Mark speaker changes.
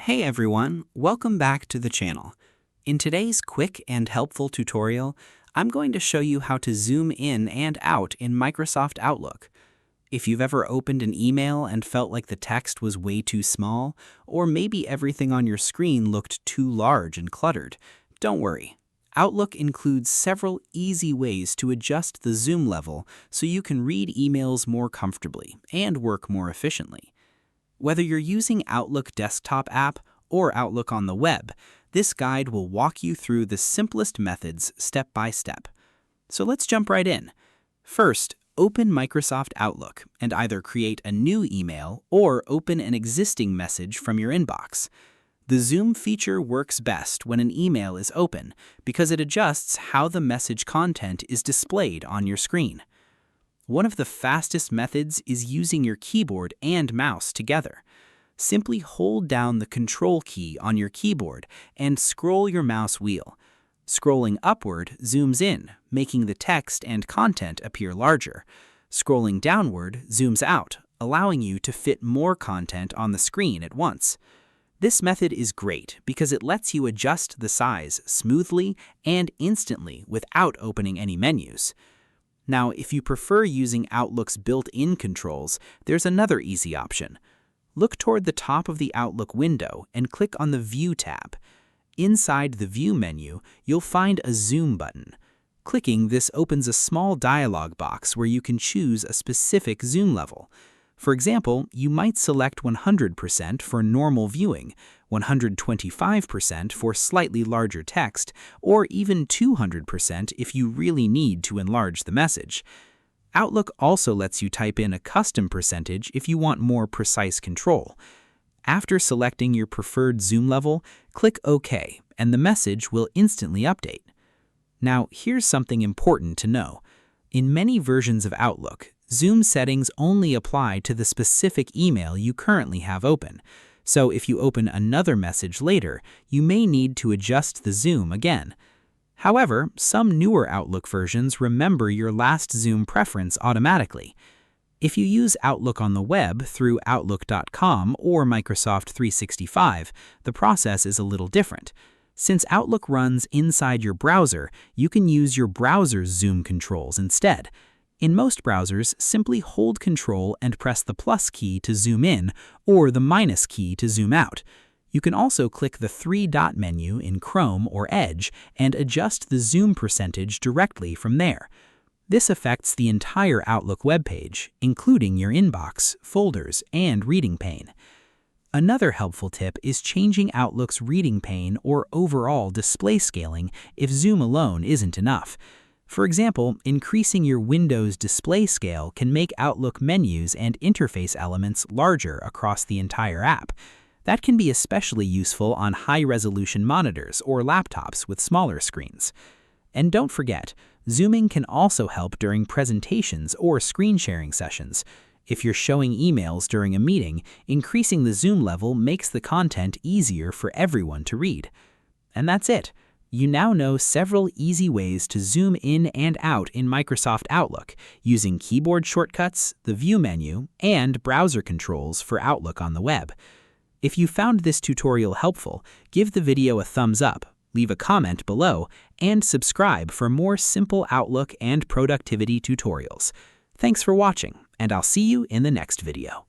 Speaker 1: Hey everyone, welcome back to the channel. In today's quick and helpful tutorial, I'm going to show you how to zoom in and out in Microsoft Outlook. If you've ever opened an email and felt like the text was way too small, or maybe everything on your screen looked too large and cluttered, don't worry. Outlook includes several easy ways to adjust the zoom level so you can read emails more comfortably and work more efficiently. Whether you're using Outlook desktop app or Outlook on the web, this guide will walk you through the simplest methods step by step. So let's jump right in. First, open Microsoft Outlook and either create a new email or open an existing message from your inbox. The zoom feature works best when an email is open because it adjusts how the message content is displayed on your screen. One of the fastest methods is using your keyboard and mouse together. Simply hold down the Control key on your keyboard and scroll your mouse wheel. Scrolling upward zooms in, making the text and content appear larger. Scrolling downward zooms out, allowing you to fit more content on the screen at once. This method is great because it lets you adjust the size smoothly and instantly without opening any menus. Now, if you prefer using Outlook's built-in controls, there's another easy option. Look toward the top of the Outlook window and click on the View tab. Inside the View menu, you'll find a Zoom button. Clicking this opens a small dialog box where you can choose a specific zoom level. For example, you might select 100% for normal viewing, 125% for slightly larger text, or even 200% if you really need to enlarge the message. Outlook also lets you type in a custom percentage if you want more precise control. After selecting your preferred zoom level, click OK, and the message will instantly update. Now, here's something important to know. In many versions of Outlook, zoom settings only apply to the specific email you currently have open. So if you open another message later, you may need to adjust the zoom again. However, some newer Outlook versions remember your last zoom preference automatically. If you use Outlook on the web through Outlook.com or Microsoft 365, the process is a little different. Since Outlook runs inside your browser, you can use your browser's zoom controls instead. In most browsers, simply hold Control and press the plus key to zoom in or the minus key to zoom out. You can also click the three-dot menu in Chrome or Edge and adjust the zoom percentage directly from there. This affects the entire Outlook webpage, including your inbox, folders, and reading pane. Another helpful tip is changing Outlook's reading pane or overall display scaling if zoom alone isn't enough. For example, increasing your Windows display scale can make Outlook menus and interface elements larger across the entire app. That can be especially useful on high-resolution monitors or laptops with smaller screens. And don't forget, zooming can also help during presentations or screen sharing sessions. If you're showing emails during a meeting, increasing the zoom level makes the content easier for everyone to read. And that's it. You now know several easy ways to zoom in and out in Microsoft Outlook using keyboard shortcuts, the View menu, and browser controls for Outlook on the web. If you found this tutorial helpful, give the video a thumbs up, leave a comment below, and subscribe for more simple Outlook and productivity tutorials. Thanks for watching, and I'll see you in the next video.